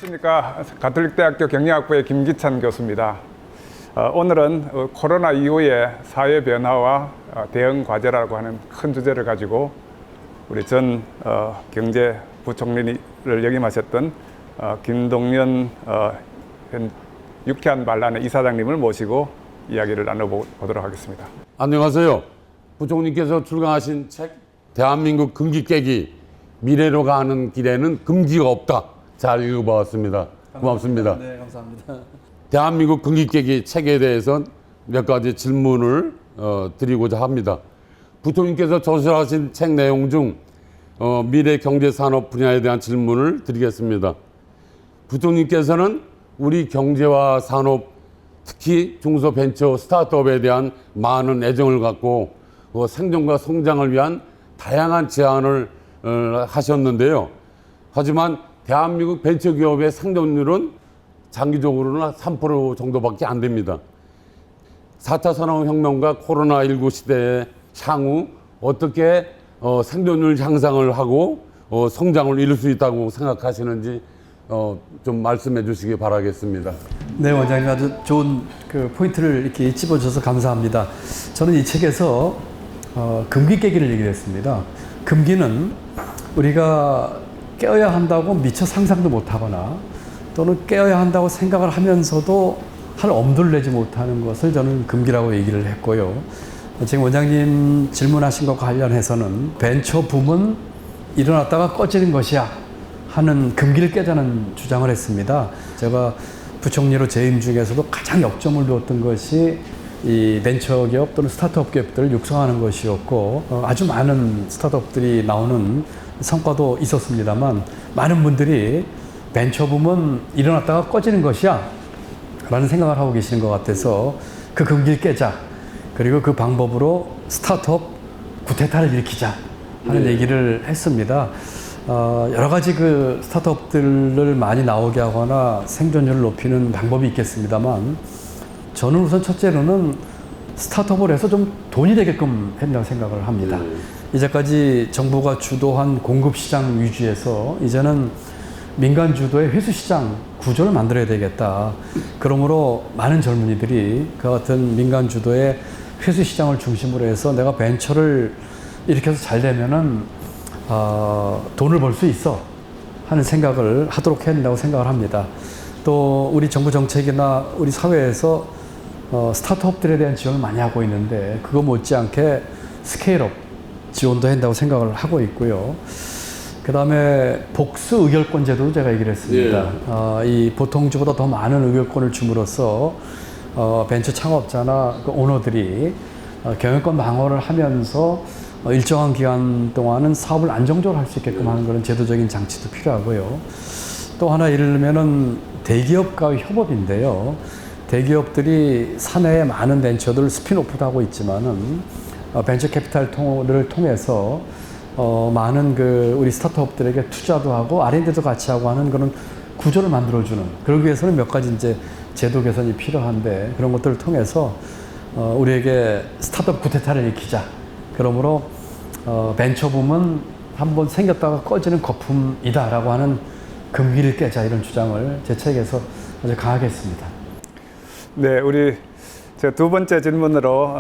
안녕하십니까. 가톨릭대학교 경영학부의 김기찬 교수입니다. 오늘은 코로나 이후의 사회 변화와 대응 과제라고 하는 큰 주제를 가지고 우리 전 경제부총리를 역임하셨던 김동연 유쾌한 반란의 이사장님을 모시고 이야기를 나눠보도록 하겠습니다. 안녕하세요. 부총리께서 출간하신 책 대한민국 금기 깨기 미래로 가는 길에는 금기가 없다. 잘 읽어봤습니다. 고맙습니다. 네, 감사합니다. 대한민국 금기 깨기 책에 대해서 몇 가지 질문을 드리고자 합니다. 부총리께서 저술하신 책 내용 중 미래 경제 산업 분야에 대한 질문을 드리겠습니다. 부총리께서는 우리 경제와 산업, 특히 중소벤처 스타트업에 대한 많은 애정을 갖고 생존과 성장을 위한 다양한 제안을 하셨는데요. 하지만 대한민국 벤처기업의 생존율은 장기적으로는 3% 정도밖에 안 됩니다. 4차 산업혁명과 코로나19 시대에 향후 어떻게 생존율 향상을 하고 성장을 이룰 수 있다고 생각하시는지 좀 말씀해 주시기 바라겠습니다. 네, 원장님 아주 좋은 포인트를 이렇게 찝어주셔서 감사합니다. 저는 이 책에서 금기 깨기를 얘기했습니다. 금기는 우리가 깨어야 한다고 미처 상상도 못하거나 또는 깨어야 한다고 생각을 하면서도 할 엄두를 내지 못하는 것을 저는 금기라고 얘기를 했고요. 지금 원장님 질문하신 것과 관련해서는 벤처 붐은 일어났다가 꺼지는 것이야 하는 금기를 깨자는 주장을 했습니다. 제가 부총리로 재임 중에서도 가장 역점을 두었던 것이 이 벤처기업 또는 스타트업 기업들을 육성하는 것이었고 아주 많은 스타트업들이 나오는 성과도 있었습니다만 많은 분들이 벤처붐은 일어났다가 꺼지는 것이야 라는 생각을 하고 계시는 것 같아서 그 금기를 깨자, 그리고 그 방법으로 스타트업 구태타를 일으키자 하는 얘기를 했습니다. 여러 가지 그 스타트업들을 많이 나오게 하거나 생존율을 높이는 방법이 있겠습니다만 저는 우선 첫째로는 스타트업을 해서 좀 돈이 되게끔 한다고 생각을 합니다. 이제까지 정부가 주도한 공급시장 위주에서 이제는 민간 주도의 회수시장 구조를 만들어야 되겠다. 그러므로 많은 젊은이들이 그 같은 민간 주도의 회수시장을 중심으로 해서 내가 벤처를 일으켜서 잘 되면은 돈을 벌 수 있어 하는 생각을 하도록 해야 된다고 생각을 합니다. 또 우리 정부 정책이나 우리 사회에서 스타트업들에 대한 지원을 많이 하고 있는데 그거 못지않게 스케일업 지원도 한다고 생각을 하고 있고요. 그 다음에 복수 의결권 제도도 제가 얘기를 했습니다. 이 보통주보다 더 많은 의결권을 줌으로써 벤처 창업자나 그 오너들이 경영권 방어를 하면서 일정한 기간 동안은 사업을 안정적으로 할 수 있게끔 하는 그런 제도적인 장치도 필요하고요. 또 하나 예를 들면은 대기업과의 협업인데요. 대기업들이 사내에 많은 벤처들을 스핀오프도 하고 있지만은 벤처 캐피탈을 통해서 많은 우리 스타트업들에게 투자도 하고 R&D도 같이 하고 하는 그런 구조를 만들어주는, 그러기 위해서는 몇 가지 이제 제도 개선이 필요한데 그런 것들을 통해서 우리에게 스타트업 구태타를 일으키자. 그러므로 벤처붐은 한번 생겼다가 꺼지는 거품이다라고 하는 금기를 깨자, 이런 주장을 제 책에서 아주 강하게 했습니다. 네, 제 두 번째 질문으로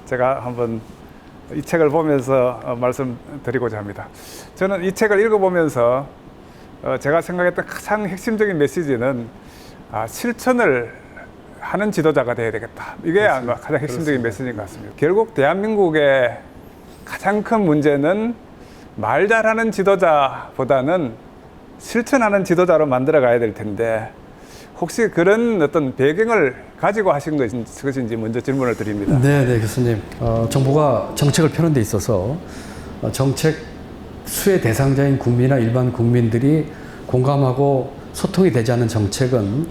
제가 한번 이 책을 보면서 말씀드리고자 합니다. 저는 이 책을 읽어보면서 제가 생각했던 가장 핵심적인 메시지는 실천을 하는 지도자가 돼야 되겠다. 이게 아마 가장 핵심적인 메시지인 것 같습니다. 결국 대한민국의 가장 큰 문제는 말 잘하는 지도자보다는 실천하는 지도자로 만들어 가야 될 텐데 혹시 그런 어떤 배경을 가지고 하신 것인지 먼저 질문을 드립니다. 네, 교수님. 정부가 정책을 펴는 데 있어서 정책 수혜 대상자인 국민이나 일반 국민들이 공감하고 소통이 되지 않는 정책은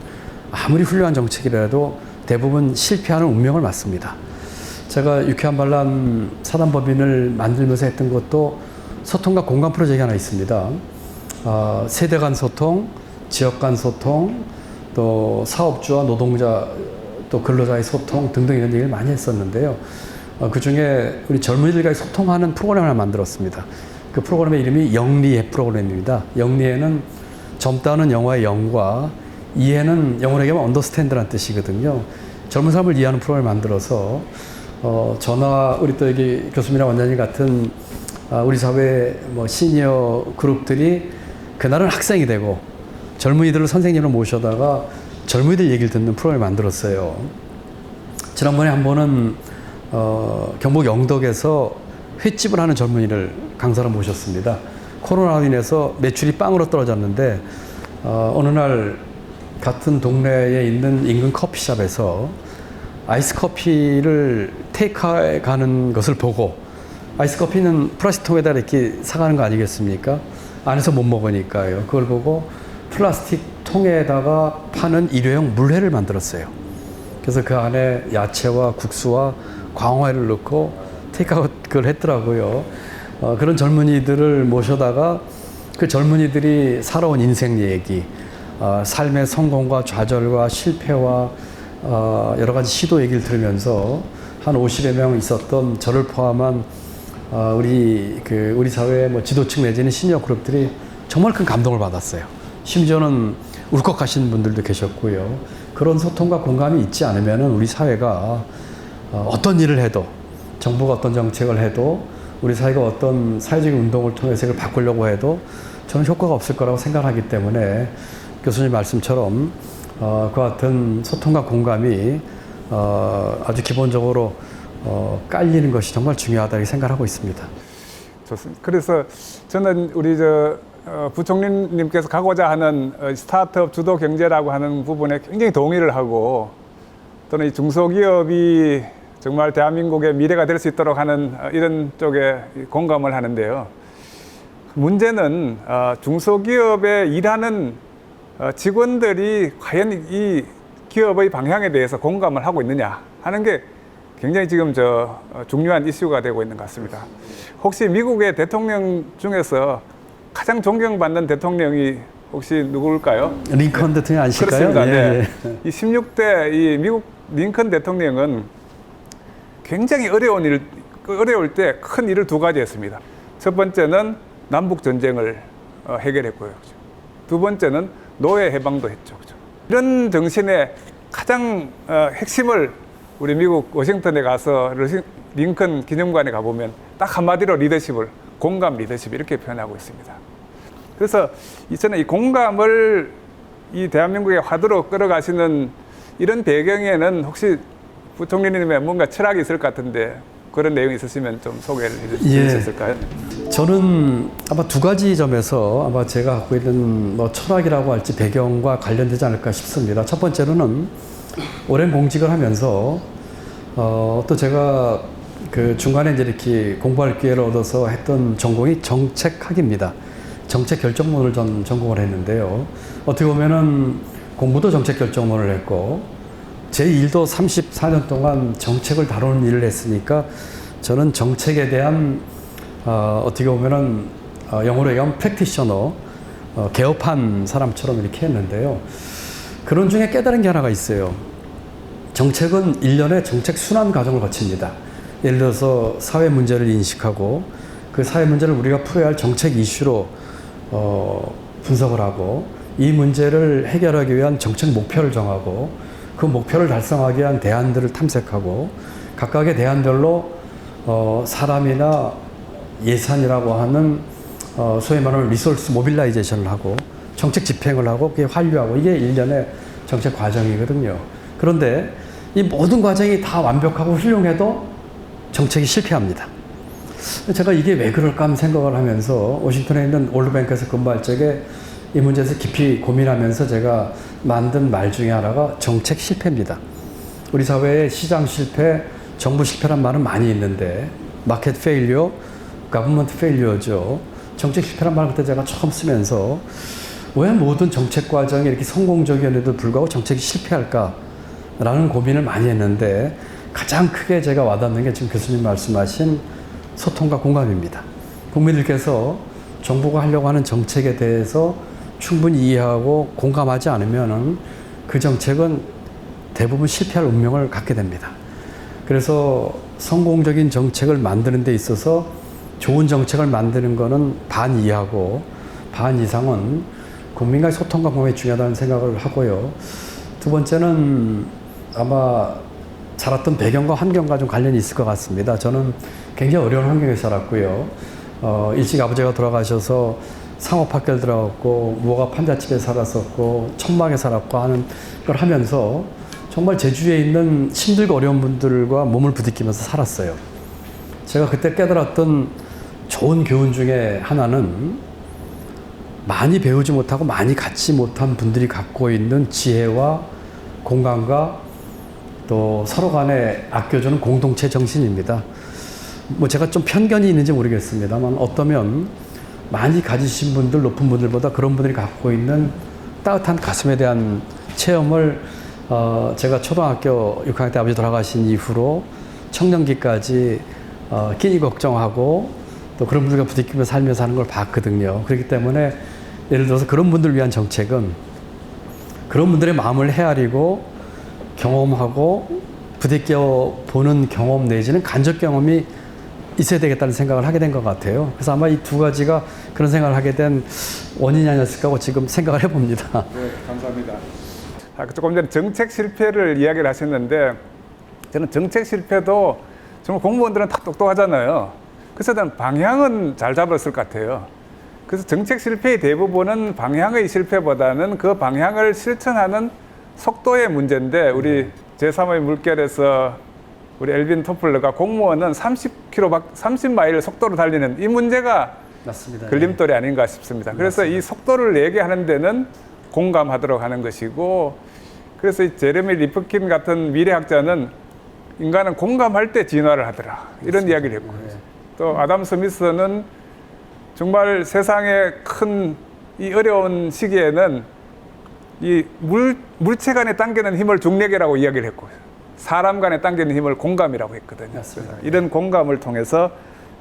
아무리 훌륭한 정책이라도 대부분 실패하는 운명을 맞습니다. 제가 유쾌한 반란 사단법인을 만들면서 했던 것도 소통과 공감 프로젝트가 하나 있습니다. 세대 간 소통, 지역 간 소통, 또 사업주와 노동자, 또 근로자의 소통 등등 이런 얘기를 많이 했었는데요. 그 중에 우리 젊은이들과 소통하는 프로그램을 하나 만들었습니다. 그 프로그램의 이름이 영리해 프로그램입니다. 영리해는 젊다는 영어의 영과 이해는 영어로 얘기하면 언더스탠드라는 뜻이거든요. 젊은 사람을 이해하는 프로그램을 만들어서 저나 우리 또 여기 교수님이나 원장님 같은 우리 사회 뭐 시니어 그룹들이 그날은 학생이 되고 젊은이들을 선생님으로 모셔다가 젊은이들 얘기를 듣는 프로그램을 만들었어요. 지난번에 한 번은 경북 영덕에서 횟집을 하는 젊은이를 강사로 모셨습니다. 코로나로 인해서 매출이 빵으로 떨어졌는데 어느 날 같은 동네에 있는 인근 커피숍에서 아이스 커피를 테이크아웃 가는 것을 보고, 아이스 커피는 플라스틱 통에다 이렇게 사가는 거 아니겠습니까? 안에서 못 먹으니까요. 그걸 보고 플라스틱 통에다가 파는 일회용 물회를 만들었어요. 그래서 그 안에 야채와 국수와 광어회를 넣고 테이크아웃 그걸 했더라고요. 그런 젊은이들을 모셔다가 그 젊은이들이 살아온 인생 얘기, 삶의 성공과 좌절과 실패와 여러 가지 시도 얘기를 들으면서 한 50여 명 있었던 저를 포함한 우리 사회의 뭐 지도층 내지는 시니어 그룹들이 정말 큰 감동을 받았어요. 심지어는 울컥하시는 분들도 계셨고요. 그런 소통과 공감이 있지 않으면 우리 사회가 어떤 일을 해도, 정부가 어떤 정책을 해도, 우리 사회가 어떤 사회적인 운동을 통해서 이걸 바꾸려고 해도 저는 효과가 없을 거라고 생각하기 때문에 교수님 말씀처럼 그 같은 소통과 공감이 아주 기본적으로 깔리는 것이 정말 중요하다고 생각하고 있습니다. 좋습니다. 그래서 저는 우리 부총리님께서 가고자 하는 스타트업 주도 경제라고 하는 부분에 굉장히 동의를 하고, 또는 이 중소기업이 정말 대한민국의 미래가 될 수 있도록 하는 이런 쪽에 공감을 하는데요. 문제는 중소기업에 일하는 직원들이 과연 이 기업의 방향에 대해서 공감을 하고 있느냐 하는 게 굉장히 지금 중요한 이슈가 되고 있는 것 같습니다. 혹시 미국의 대통령 중에서 가장 존경받는 대통령이 혹시 누구일까요? 링컨 대통령 아실까요? 그렇습니다. 예, 네. 이 16대 이 미국 링컨 대통령은 굉장히 어려울 때 큰 일을 두 가지 했습니다. 첫 번째는 남북 전쟁을 해결했고요. 두 번째는 노예 해방도 했죠. 이런 정신의 가장 핵심을 우리 미국 워싱턴에 가서 링컨 기념관에 가보면 딱 한마디로 리더십을, 공감 리더십 이렇게 표현하고 있습니다. 그래서 저는 이 공감을 이 대한민국의 화두로 끌어가시는 이런 배경에는 혹시 부총리님의 뭔가 철학이 있을 것 같은데 그런 내용이 있으시면 좀 소개를 해주실 수 있을까요? 저는 아마 두 가지 점에서 아마 제가 갖고 있는 뭐 철학이라고 할지 배경과 관련되지 않을까 싶습니다. 첫 번째로는 오랜 공직을 하면서 또 제가 그 중간에 이제 이렇게 공부할 기회를 얻어서 했던 전공이 정책학입니다. 정책 결정론을 전공을 했는데요. 어떻게 보면은 공부도 정책 결정론을 했고 제 일도 34년 동안 정책을 다루는 일을 했으니까 저는 정책에 대한 어떻게 보면은 영어로 얘기하면 프랙티셔너, 개업한 사람처럼 이렇게 했는데요. 그런 중에 깨달은 게 하나가 있어요. 정책은 일련의 정책 순환 과정을 거칩니다. 예를 들어서 사회 문제를 인식하고 그 사회 문제를 우리가 풀어야 할 정책 이슈로 분석을 하고 이 문제를 해결하기 위한 정책 목표를 정하고 그 목표를 달성하기 위한 대안들을 탐색하고 각각의 대안별로 사람이나 예산이라고 하는 소위 말하는 리소스 모빌라이제이션을 하고 정책 집행을 하고 그게 완료하고 이게 일련의 정책 과정이거든요. 그런데 이 모든 과정이 다 완벽하고 훌륭해도 정책이 실패합니다. 제가 이게 왜 그럴까 하는 생각을 하면서 워싱턴에 있는 월드뱅크에서 근무할 적에 이 문제에서 깊이 고민하면서 제가 만든 말 중에 하나가 정책 실패입니다. 우리 사회에 시장 실패, 정부 실패란 말은 많이 있는데 마켓 페일리어, 가버먼트 페일리어죠. 정책 실패란 말을 그때 제가 처음 쓰면서 왜 모든 정책 과정이 이렇게 성공적이었는데도 불구하고 정책이 실패할까라는 고민을 많이 했는데 가장 크게 제가 와닿는 게 지금 교수님 말씀하신 소통과 공감입니다. 국민들께서 정부가 하려고 하는 정책에 대해서 충분히 이해하고 공감하지 않으면 그 정책은 대부분 실패할 운명을 갖게 됩니다. 그래서 성공적인 정책을 만드는 데 있어서 좋은 정책을 만드는 거는 반 이해하고 반 이상은 국민과의 소통과 공감이 중요하다는 생각을 하고요. 두 번째는 아마 자랐던 배경과 환경과 좀 관련이 있을 것 같습니다. 저는 굉장히 어려운 환경에 살았고요. 일찍 아버지가 돌아가셔서 상업학교를 들어갔고 무허가 판잣집에 살았었고 천막에 살았고 하는 걸 하면서 정말 제주에 있는 힘들고 어려운 분들과 몸을 부딪히면서 살았어요. 제가 그때 깨달았던 좋은 교훈 중에 하나는 많이 배우지 못하고 많이 갖지 못한 분들이 갖고 있는 지혜와 공감과 또 서로 간에 아껴주는 공동체 정신입니다. 뭐 제가 좀 편견이 있는지 모르겠습니다만 어떠면 많이 가지신 분들, 높은 분들보다 그런 분들이 갖고 있는 따뜻한 가슴에 대한 체험을 제가 초등학교 6학년 때 아버지 돌아가신 이후로 청년기까지 끼니 걱정하고 또 그런 분들과 부딪히며 살면서 하는 걸 봤거든요. 그렇기 때문에 예를 들어서 그런 분들을 위한 정책은 그런 분들의 마음을 헤아리고 경험하고 부딪혀 보는 경험 내지는 간접 경험이 있어야 되겠다는 생각을 하게 된 것 같아요. 그래서 아마 이 두 가지가 그런 생각을 하게 된 원인이 아니었을까 하고 지금 생각을 해봅니다. 네, 감사합니다. 조금 전에 정책 실패를 이야기를 하셨는데 저는 정책 실패도 정말 공무원들은 다 똑똑하잖아요. 그래서 저는 방향은 잘 잡았을 것 같아요. 그래서 정책 실패의 대부분은 방향의 실패보다는 그 방향을 실천하는 속도의 문제인데 우리 제3의 물결에서 우리 엘빈 토플러가 공무원은 30마일 속도로 달리는 이 문제가 맞습니다. 걸림돌이 아닌가 싶습니다. 그래서 이 속도를 얘기하는 데는 공감하도록 하는 것이고 그래서 이 제레미 리프킨 같은 미래학자는 인간은 공감할 때 진화를 하더라 이런 이야기를 했고 또 아담 스미스는 정말 세상의 큰 이 어려운 시기에는 이 물체 간에 당기는 힘을 중력이라고 이야기를 했고 사람 간에 당기는 힘을 공감이라고 했거든요. 맞습니다. 이런 공감을 통해서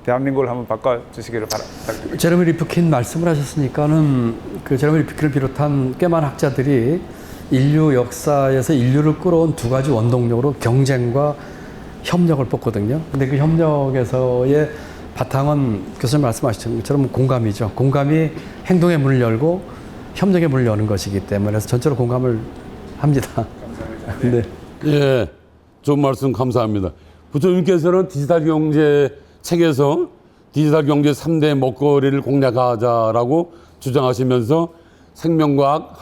대한민국을 한번 바꿔주시기를 바랍니다. 제레미 리프킨 말씀을 하셨으니까는 그 제레미 리프킨을 비롯한 꽤 많은 학자들이 인류 역사에서 인류를 끌어온 두 가지 원동력으로 경쟁과 협력을 뽑거든요. 근데 그 협력에서의 바탕은 교수님 말씀하신 것처럼 공감이죠. 공감이 행동의 문을 열고 협력의 문을 여는 것이기 때문에 그래서 전체로 공감을 합니다. 감사합니다. 네. 예, 좋은 말씀 감사합니다. 부총님께서는 디지털 경제 책에서 디지털 경제 3대 먹거리를 공략하자라고 주장하시면서 생명과학,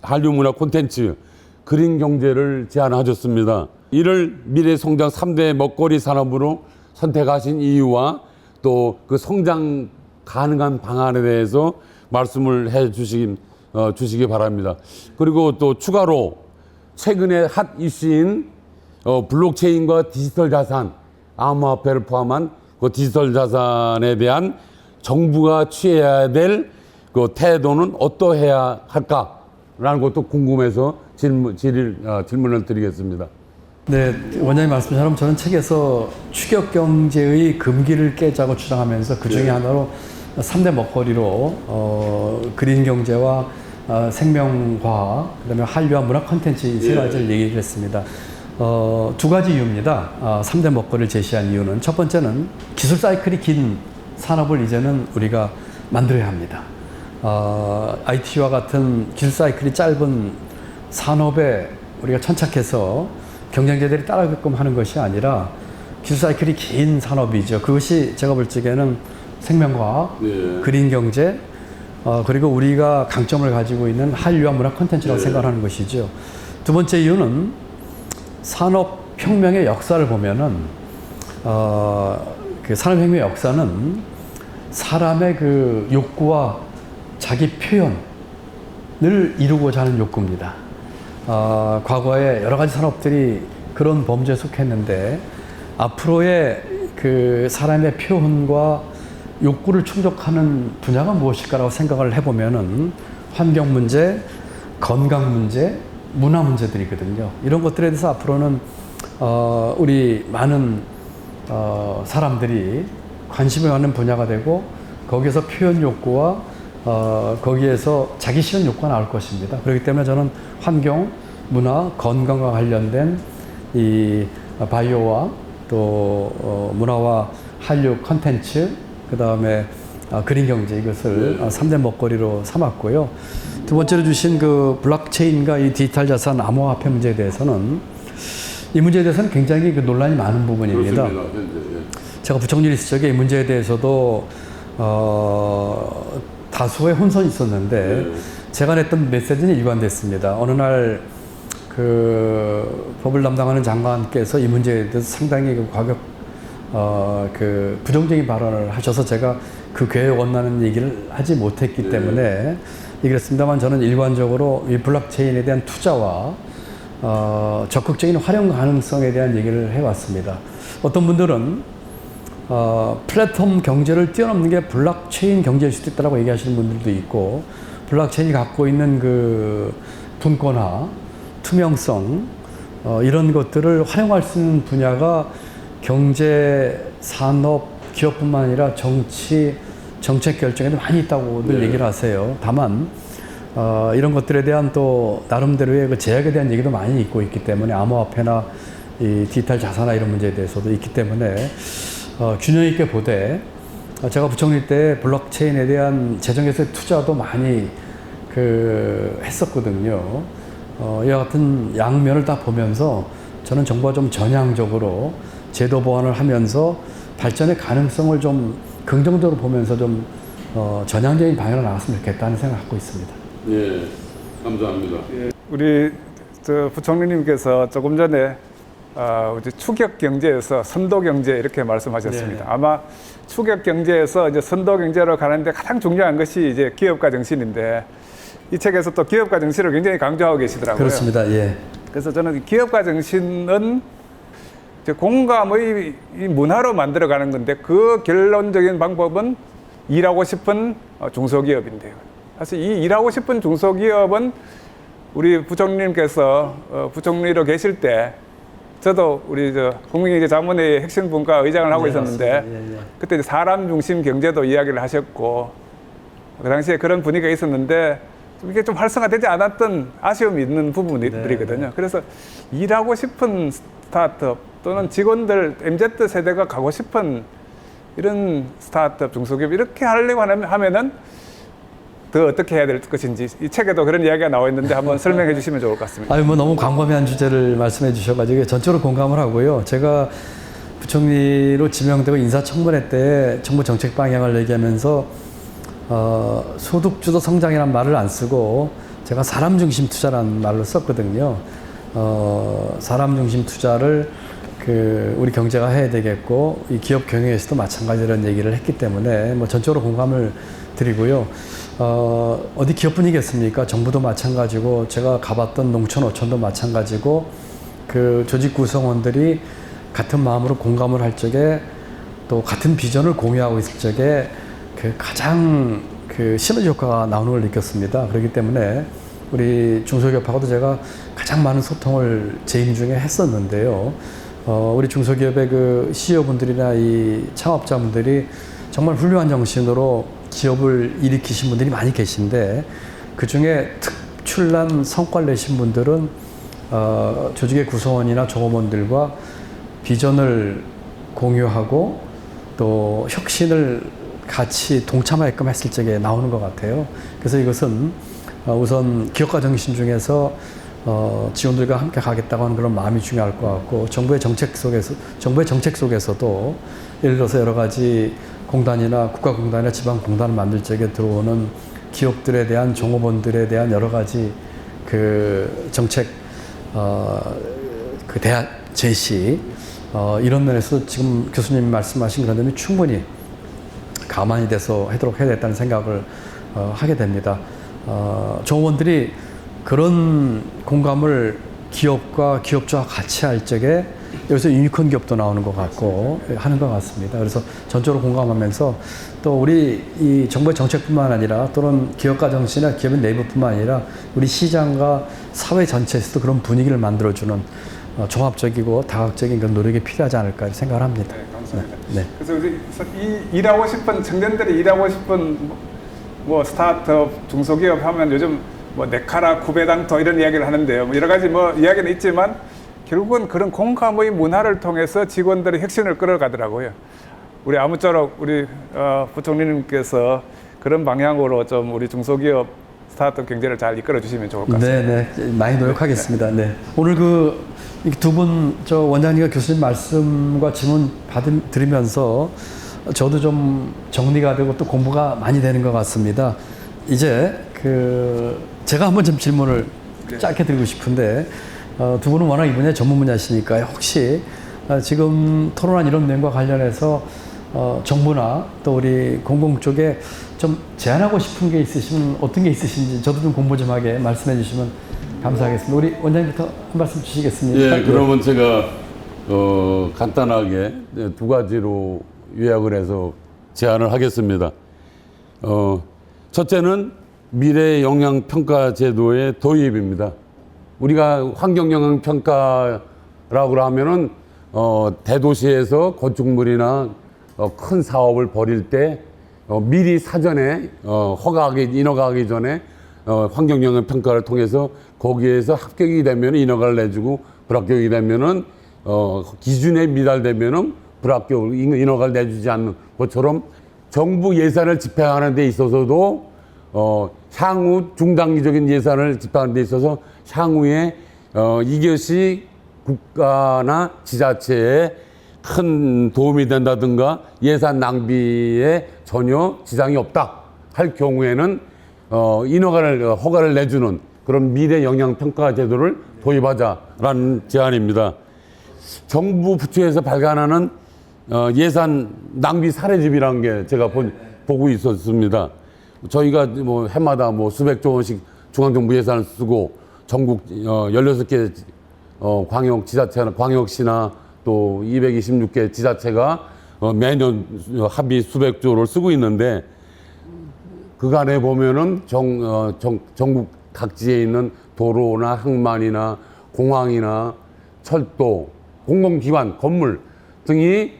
한류문화 콘텐츠, 그린 경제를 제안하셨습니다. 이를 미래 성장 3대 먹거리 산업으로 선택하신 이유와 또 그 성장 가능한 방안에 대해서 말씀을 해 주시기 바랍니다. 그리고 또 추가로 최근에 핫 이슈인 블록체인과 디지털 자산, 암호화폐를 포함한 그 디지털 자산에 대한 정부가 취해야 될 그 태도는 어떠해야 할까라는 것도 궁금해서 질문을 드리겠습니다. 네, 원장님 말씀처럼 저는 책에서 추격 경제의 금기를 깨자고 주장하면서 그 중에 하나로 3대 먹거리로 그린 경제와 생명과학, 그다음에 한류와 문화 콘텐츠 이 세 가지를 얘기를 했습니다. 두 가지 이유입니다. 3대 먹거리를 제시한 이유는 첫 번째는 기술 사이클이 긴 산업을 이제는 우리가 만들어야 합니다. IT와 같은 기술 사이클이 짧은 산업에 우리가 천착해서 경쟁자들이 따라가게끔 하는 것이 아니라 기술 사이클이 긴 산업이죠. 그것이 제가 볼 적에는 생명과학, 그린 경제, 그리고 우리가 강점을 가지고 있는 한류와 문화 콘텐츠라고 생각하는 것이죠. 두 번째 이유는 산업혁명의 역사를 보면은, 그 산업혁명의 역사는 사람의 그 욕구와 자기 표현을 이루고자 하는 욕구입니다. 과거에 여러 가지 산업들이 그런 범주에 속했는데 앞으로의 그 사람의 표현과 욕구를 충족하는 분야가 무엇일까라고 생각을 해보면은 환경 문제, 건강 문제, 문화 문제들이거든요. 이런 것들에 대해서 앞으로는 우리 많은 사람들이 관심을 갖는 분야가 되고 거기에서 표현 욕구와 거기에서 자기 실현 욕구가 나올 것입니다. 그렇기 때문에 저는 환경, 문화, 건강과 관련된 이 바이오와 또 문화와 한류 콘텐츠, 그 다음에 그린 경제 이것을 3대 먹거리로 삼았고요. 두 번째로 주신 그 블록체인과 이 디지털 자산 암호화폐 문제에 대해서는 이 문제에 대해서는 굉장히 그 논란이 많은 부분입니다. 그렇습니다. 현재. 제가 부총리 있을 적에 이 문제에 대해서도 다수의 혼선이 있었는데 제가 냈던 메시지는 일관됐습니다. 어느 날 그 법을 담당하는 장관께서 이 문제에 대해서 상당히 그 그 부정적인 발언을 하셔서 제가 그 궤에 원하는 얘기를 하지 못했기 때문에 얘기를 했습니다만 저는 일관적으로 이 블록체인에 대한 투자와 적극적인 활용 가능성에 대한 얘기를 해왔습니다. 어떤 분들은 플랫폼 경제를 뛰어넘는 게 블록체인 경제일 수도 있다고 얘기하시는 분들도 있고 블록체인이 갖고 있는 그 분권화, 투명성 이런 것들을 활용할 수 있는 분야가 경제, 산업, 기업뿐만 아니라 정치, 정책 결정에도 많이 있다고들 얘기를 하세요. 다만 이런 것들에 대한 또 나름대로의 그 제약에 대한 얘기도 많이 있기 때문에 암호화폐나 이 디지털 자산화 이런 문제에 대해서도 있기 때문에 균형 있게 보되 제가 부총리 때 블록체인에 대한 재정에서의 투자도 많이 했었거든요. 이와 같은 양면을 다 보면서 저는 정부가 좀 전향적으로 제도 보완을 하면서 발전의 가능성을 좀 긍정적으로 보면서 좀 전향적인 방향으로 나갔으면 좋겠다는 생각을 갖고 있습니다. 예, 감사합니다. 우리 부총리님께서 조금 전에 이제 추격 경제에서 선도 경제 이렇게 말씀하셨습니다. 네. 아마 추격 경제에서 이제 선도 경제로 가는데 가장 중요한 것이 이제 기업가 정신인데 이 책에서 또 기업가 정신을 굉장히 강조하고 계시더라고요. 그렇습니다. 예. 그래서 저는 기업가 정신은 이제 공감의 이 문화로 만들어가는 건데 그 결론적인 방법은 일하고 싶은 중소기업인데요. 사실 이 일하고 싶은 중소기업은 우리 부총리님께서 부총리로 계실 때 저도 우리 국민경제자문회의 핵심분과 의장을 하고 있었는데 그때 이제 사람 중심 경제도 이야기를 하셨고 그 당시에 그런 분위기가 있었는데 이게 좀 활성화되지 않았던 아쉬움이 있는 부분들이거든요. 그래서 일하고 싶은 스타트업 또는 직원들 MZ세대가 가고 싶은 이런 스타트업 중소기업 이렇게 하려고 하면은 더 어떻게 해야 될 것인지 이 책에도 그런 이야기가 나와 있는데 한번 설명해 주시면 좋을 것 같습니다. 아유, 뭐 너무 광범위한 주제를 말씀해 주셔가지고 전적으로 공감을 하고요. 제가 부총리로 지명되고 인사청문회 때 정부 정책 방향을 얘기하면서 소득주도 성장이라는 말을 안 쓰고 제가 사람 중심 투자라는 말로 썼거든요. 사람 중심 투자를 우리 경제가 해야 되겠고 이 기업 경영에서도 마찬가지라는 얘기를 했기 때문에 뭐 전적으로 공감을 드리고요. 어디 기업뿐이겠습니까? 정부도 마찬가지고 제가 가봤던 농촌 어촌도 마찬가지고 그 조직 구성원들이 같은 마음으로 공감을 할 적에 또 같은 비전을 공유하고 있을 적에 가장 시너지 효과가 나오는 걸 느꼈습니다. 그렇기 때문에 우리 중소기업하고도 제가 가장 많은 소통을 재임 중에 했었는데요. 우리 중소기업의 그 CEO분들이나 이 창업자분들이 정말 훌륭한 정신으로 기업을 일으키신 분들이 많이 계신데 그 중에 특출난 성과를 내신 분들은 조직의 구성원이나 종업원들과 비전을 공유하고 또 혁신을 같이 동참하게끔 했을 적에 나오는 것 같아요. 그래서 이것은 우선 기업가 정신 중에서 직원들과 함께 가겠다고 하는 그런 마음이 중요할 것 같고 정부의 정책 속에서도 예를 들어서 여러 가지 공단이나 국가공단이나 지방공단을 만들 적에 들어오는 기업들에 대한 종업원들에 대한 여러 가지 정책 대안 제시 이런 면에서 지금 교수님이 말씀하신 그런 점이 충분히 가만히 돼서 하도록 해야 되겠다는 생각을 하게 됩니다. 종업원들이 그런 공감을 기업과 기업주와 같이 할 적에 여기서 유니콘 기업도 나오는 것 같고 하는 것 같습니다. 그래서 전적으로 공감하면서 또 우리 이 정부의 정책뿐만 아니라 또는 기업가 정신이나 기업의 내부뿐만 아니라 우리 시장과 사회 전체에서도 그런 분위기를 만들어주는 종합적이고 다각적인 그런 노력이 필요하지 않을까 생각을 합니다. 네, 감사합니다. 네. 그래서 일하고 싶은 청년들이 일하고 싶은 뭐 스타트업 중소기업 하면 요즘 뭐 네카라 구베당토 이런 이야기를 하는데요. 여러 가지 이야기는 있지만 결국은 그런 공감의 문화를 통해서 직원들의 혁신을 끌어가더라고요. 우리 아무쪼록 우리 부총리님께서 그런 방향으로 좀 우리 중소기업 스타트업 경제를 잘 이끌어 주시면 좋을 것 같습니다. 네, 많이 노력하겠습니다. 네. 오늘 두 분 원장님과 교수님 말씀과 질문 들으면서 저도 좀 정리가 되고 또 공부가 많이 되는 것 같습니다. 이제 제가 한번 좀 질문을 짧게 드리고 싶은데 두 분은 워낙 이 분야의 전문 분야시니까요. 혹시 지금 토론한 이런 내용과 관련해서 정부나 또 우리 공공 쪽에 좀 제안하고 싶은 게 있으시면 어떤 게 있으신지 저도 좀 공부 좀 하게 말씀해 주시면 감사하겠습니다. 우리 원장님부터 한 말씀 주시겠습니까? 예, 그러면 제가 간단하게 두 가지로 요약을 해서 제안을 하겠습니다. 첫째는 미래 영향 평가 제도의 도입입니다. 우리가 환경 영향 평가라고 하면은 대도시에서 건축물이나 큰 사업을 벌일 때 미리 사전에 인허가하기 전에 환경 영향 평가를 통해서 거기에서 합격이 되면 인허가를 내주고 불합격이 되면은 기준에 미달되면은 인허가를 내주지 않는 것처럼 정부 예산을 집행하는 데 있어서도 향후 중단기적인 예산을 집행하는 데 있어서 향후에 이것이 국가나 지자체에 큰 도움이 된다든가 예산 낭비에 전혀 지장이 없다 할 경우에는 허가를 내주는 그런 미래 영향 평가 제도를 도입하자라는 제안입니다. 정부 부처에서 발간하는 예산 낭비 사례집이라는 게 제가 보고 있었습니다. 저희가 뭐 해마다 뭐 수백조 원씩 중앙정부 예산을 쓰고 전국 16개 광역시나 또 226개 지자체가 매년 합의 수백조를 쓰고 있는데 그간에 보면은 전국 각지에 있는 도로나 항만이나 공항이나 철도, 공공기관, 건물 등이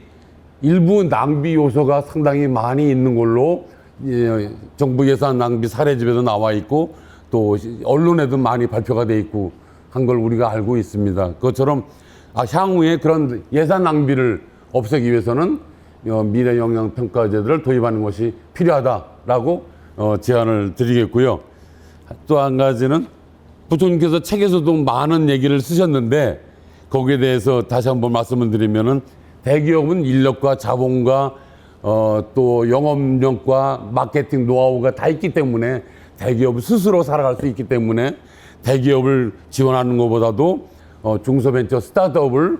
일부 낭비 요소가 상당히 많이 있는 걸로 정부 예산 낭비 사례집에도 나와 있고 또 언론에도 많이 발표가 돼 있고 한 걸 우리가 알고 있습니다. 그것처럼 향후에 그런 예산 낭비를 없애기 위해서는 미래 영향 평가 제도를 도입하는 것이 필요하다라고 제안을 드리겠고요. 또 한 가지는 부총님께서 책에서도 많은 얘기를 쓰셨는데 거기에 대해서 다시 한번 말씀을 드리면은 대기업은 인력과 자본과 또 영업력과 마케팅 노하우가 다 있기 때문에 대기업은 스스로 살아갈 수 있기 때문에 대기업을 지원하는 것보다도 중소벤처 스타트업을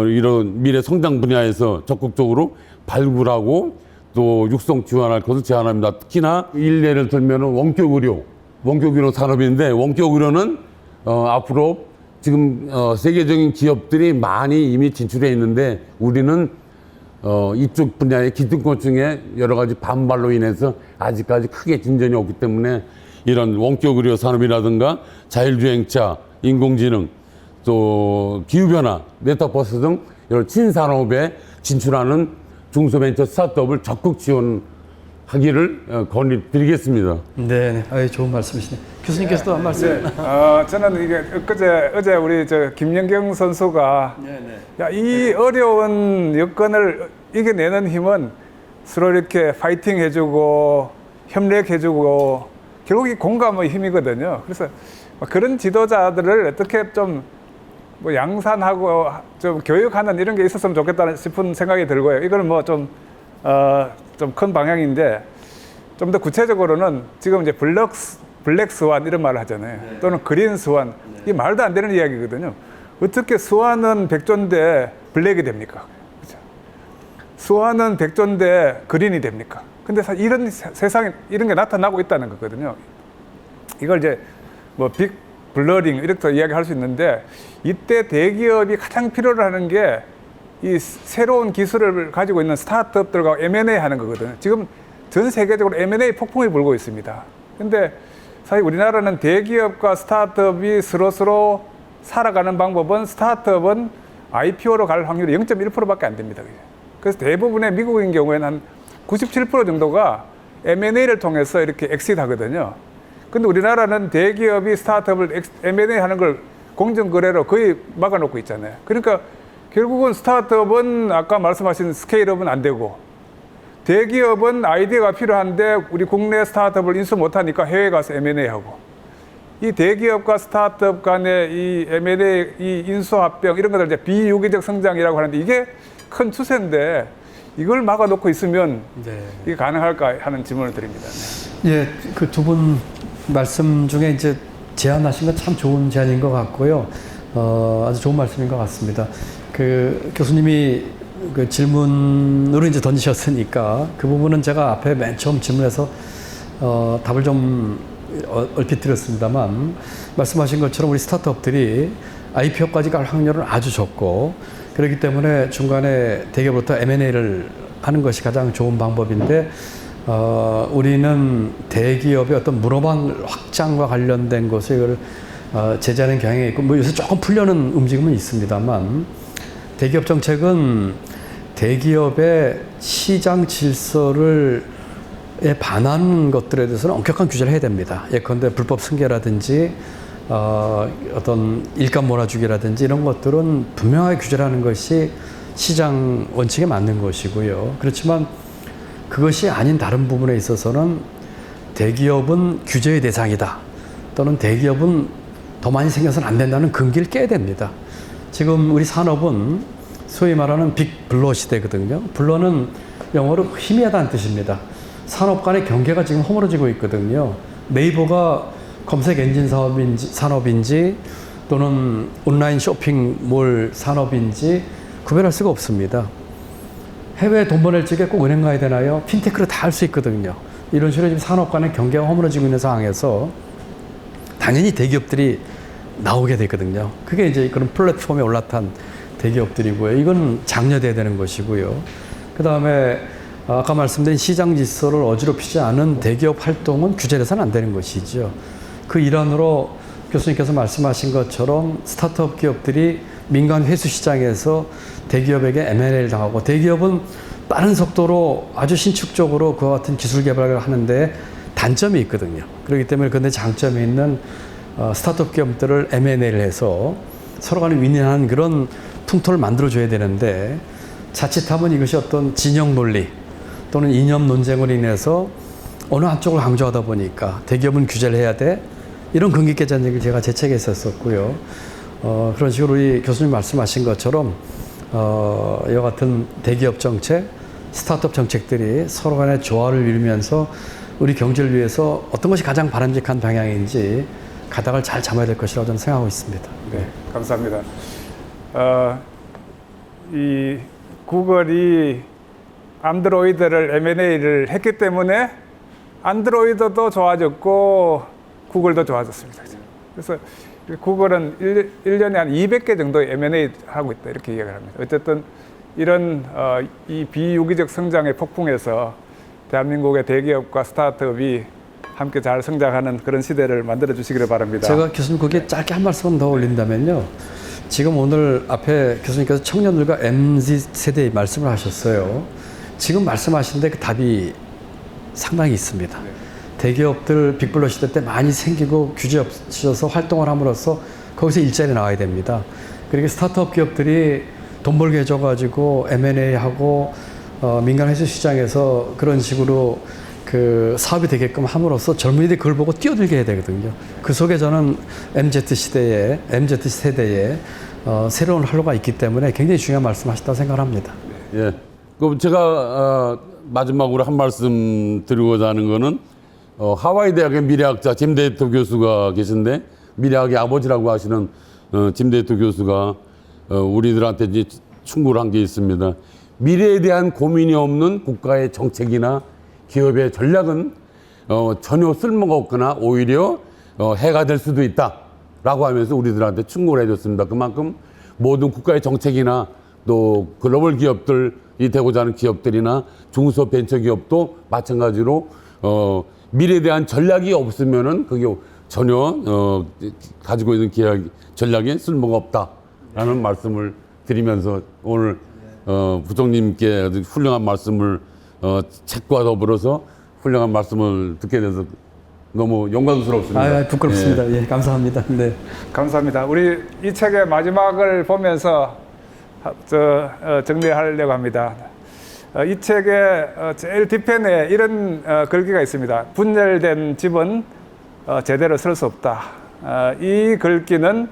이런 미래 성장 분야에서 적극적으로 발굴하고 또 육성 지원할 것을 제안합니다. 특히나 일례를 들면 원격 의료 산업인데 원격 의료는 앞으로 지금 세계적인 기업들이 많이 이미 진출해 있는데 우리는 이쪽 분야의 기득권층의 여러 가지 반발로 인해서 아직까지 크게 진전이 없기 때문에 이런 원격 의료 산업이라든가 자율주행차, 인공지능, 또 기후변화, 메타버스 등 이런 신산업에 진출하는 중소벤처 스타트업을 적극 지원하기를 건의드리겠습니다. 네, 좋은 말씀이시네요. 교수님께서도 한 말씀. 저는 이게 어제 우리 김연경 선수가 야, 이 어려운 여건을 이겨내는 힘은 서로 이렇게 파이팅 해주고 협력해주고 결국 이 공감의 힘이거든요. 그래서 그런 지도자들을 어떻게 좀 양산하고 좀 교육하는 이런 게 있었으면 좋겠다 싶은 생각이 들고요. 이거는 좀 큰 방향인데 좀 더 구체적으로는 지금 이제 블랙 스완 이런 말을 하잖아요. 또는 그린 스완. 이게 말도 안 되는 이야기거든요. 어떻게 스완은 백조인데 블랙이 됩니까? 그렇죠? 스완은 백조인데 그린이 됩니까? 근데 이런 세상에 이런 게 나타나고 있다는 거거든요. 이걸 이제 빅 블러링 이렇게 이야기할 수 있는데 이때 대기업이 가장 필요로 하는 게 이 새로운 기술을 가지고 있는 스타트업들과 M&A 하는 거거든요. 지금 전 세계적으로 M&A 폭풍이 불고 있습니다. 근데 사실 우리나라는 대기업과 스타트업이 서로 살아가는 방법은 스타트업은 IPO로 갈 확률이 0.1%밖에 안 됩니다. 그래서 대부분의 미국인 경우에는 한 97% 정도가 M&A를 통해서 이렇게 엑시트 하거든요. 근데 우리나라는 대기업이 스타트업을 M&A 하는 걸 공정거래로 거의 막아놓고 있잖아요. 그러니까 결국은 스타트업은 아까 말씀하신 스케일업은 안 되고 대기업은 아이디어가 필요한데 우리 국내 스타트업을 인수 못하니까 해외 가서 M&A 하고, 이 대기업과 스타트업 간의 이 M&A, 이 인수합병 이런 것들 이제 비유기적 성장이라고 하는데 이게 큰 추세인데 이걸 막아놓고 있으면 네. 이게 가능할까 하는 질문을 드립니다. 네. 예, 그 두 분 말씀 중에 이제 제안하신 건 참 좋은 제안인 것 같고요. 아주 좋은 말씀인 것 같습니다. 그 교수님이 그 질문으로 이제 던지셨으니까 그 부분은 제가 앞에 맨 처음 질문에서 답을 좀 얼핏 드렸습니다만, 말씀하신 것처럼 우리 스타트업들이 IPO까지 갈 확률은 아주 적고, 그렇기 때문에 중간에 대기업부터 M&A를 하는 것이 가장 좋은 방법인데, 우리는 대기업의 어떤 문호방 확장과 관련된 것을 제재하는 경향이 있고, 뭐 요새 조금 풀려는 움직임은 있습니다만, 대기업 정책은 대기업의 시장 질서를 반한 것들에 대해서는 엄격한 규제를 해야 됩니다. 예컨대 불법 승계라든지 어떤 일감 몰아주기라든지 이런 것들은 분명하게 규제를 하는 것이 시장 원칙에 맞는 것이고요. 그렇지만 그것이 아닌 다른 부분에 있어서는 대기업은 규제의 대상이다, 또는 대기업은 더 많이 생겨서는 안 된다는 금기를 깨야 됩니다. 지금 우리 산업은 소위 말하는 빅 블러 시대거든요. 블러는 영어로 희미하다는 뜻입니다. 산업 간의 경계가 지금 허물어지고 있거든요. 네이버가 검색 엔진 산업인지 또는 온라인 쇼핑몰 산업인지 구별할 수가 없습니다. 해외에 돈 보낼 적에 꼭 은행 가야 되나요? 핀테크로 다 할 수 있거든요. 이런 식으로 지금 산업 간의 경계가 허물어지고 있는 상황에서 당연히 대기업들이 나오게 되거든요. 그게 이제 그런 플랫폼에 올라탄 대기업들이고요. 이건 장려돼야 되는 것이고요. 그 다음에 아까 말씀드린 시장 질서를 어지럽히지 않은 대기업 활동은 규제돼서는 안 되는 것이죠. 그 일환으로 교수님께서 말씀하신 것처럼 스타트업 기업들이 민간 회수 시장에서 대기업에게 M&A를 당하고, 대기업은 빠른 속도로 아주 신축적으로 그와 같은 기술 개발을 하는데 단점이 있거든요. 그렇기 때문에 근데 장점이 있는 스타트업 기업들을 M&A를 해서 서로 간에 윈윈하는 그런 풍토를 만들어줘야 되는데, 자칫하면 이것이 어떤 진영 논리 또는 이념 논쟁으로 인해서 어느 한쪽을 강조하다 보니까 대기업은 규제를 해야 돼, 이런 금기개전 얘기를 제가 제 책에 썼었고요. 그런 식으로 우리 교수님 말씀하신 것처럼 이와 같은 대기업 정책, 스타트업 정책들이 서로 간의 조화를 이루면서 우리 경제를 위해서 어떤 것이 가장 바람직한 방향인지 가닥을 잘 잡아야 될 것이라고 저는 생각하고 있습니다. 네, 감사합니다. 이 구글이 안드로이드를 M&A를 했기 때문에 안드로이드도 좋아졌고 구글도 좋아졌습니다. 그래서 구글은 1년에 한 200개 정도의 M&A 하고 있다, 이렇게 이야기를 합니다. 어쨌든 이런 이 비유기적 성장의 폭풍에서 대한민국의 대기업과 스타트업이 함께 잘 성장하는 그런 시대를 만들어 주시기를 바랍니다. 제가 교수님 거기에 짧게 한 말씀 더 올린다면요. 지금 오늘 앞에 교수님께서 청년들과 MZ 세대의 말씀을 하셨어요. 지금 말씀하시는데 그 답이 상당히 있습니다. 네. 대기업들 빅블러 시대 때 많이 생기고 규제 없어서 활동을 함으로써 거기서 일자리 나와야 됩니다. 그리고 스타트업 기업들이 돈 벌게 해줘가지고 M&A 하고 민간 회수 시장에서 그런 식으로 그 사업이 되게끔 함으로써 젊은이들이 그걸 보고 뛰어들게 해야 되거든요. 그 속에 저는 MZ 세대에 새로운 활로가 있기 때문에 굉장히 중요한 말씀하셨다고 생각합니다. 예. 그럼 제가 마지막으로 한 말씀 드리고자 하는 거는 하와이 대학의 미래학자 짐데이터 교수가 계신데, 미래학의 아버지라고 하시는 짐데이터 교수가 우리들한테 이제 충고를 한 게 있습니다. 미래에 대한 고민이 없는 국가의 정책이나 기업의 전략은 전혀 쓸모가 없거나 오히려 해가 될 수도 있다라고 하면서 우리들한테 충고를 해줬습니다. 그만큼 모든 국가의 정책이나 또 글로벌 기업들이 되고자 하는 기업들이나 중소벤처기업도 마찬가지로 미래에 대한 전략이 없으면은 그게 전혀 가지고 있는 전략이 쓸모가 없다라는 말씀을 드리면서 오늘 부총님께 아주 훌륭한 말씀을 책과 더불어서 훌륭한 말씀을 듣게 돼서 너무 영광스럽습니다. 부끄럽습니다. 예, 감사합니다. 네. 감사합니다. 우리 이 책의 마지막을 보면서 정리하려고 합니다. 이 책의 제일 뒷편에 이런 글귀가 있습니다. 분열된 집은 제대로 설 수 없다. 이 글귀는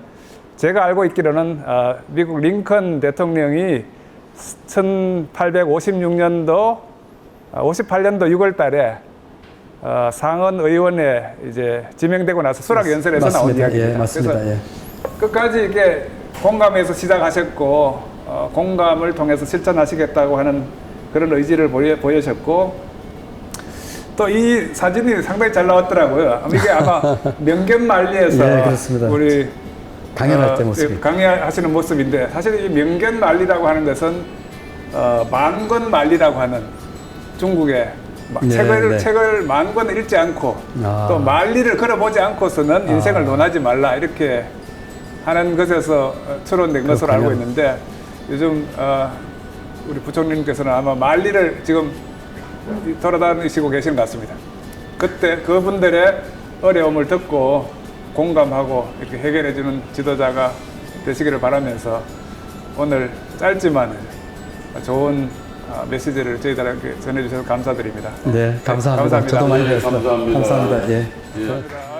제가 알고 있기로는 미국 링컨 대통령이 1856년도 58년도 6월 달에 상원 의원에 이제 지명되고 나서 수락 연설에서 나온 맞습니다. 이야기입니다. 예, 맞습니다. 그래서 예. 끝까지 이게 공감에서 시작하셨고 공감을 통해서 실천하시겠다고 하는 그런 의지를 보여셨고 또 이 사진이 상당히 잘 나왔더라고요. 이게 아마 명견만리에서 예, 그렇습니다. 우리 강연할 때 모습이. 강의하시는 모습인데 사실 이 명견만리라고 하는 것은 만권만리라고 하는 중국의 네, 네. 책을 만 권을 읽지 않고 아. 또 만리를 걸어보지 않고서는 인생을 논하지 말라 이렇게 하는 것에서 추론된 것으로 알고 있는데 요즘 우리 부총리님께서는 아마 만리를 지금 돌아다니시고 계시는 것 같습니다. 그때 그분들의 어려움을 듣고 공감하고 이렇게 해결해주는 지도자가 되시기를 바라면서 오늘 짧지만 좋은 메시지를 저희들에게 전해주셔서 감사드립니다. 네, 감사합니다. 감사합니다. 저도 많이 배웠습니다. 감사합니다. 감사합니다. 예. 예. 감사합니다.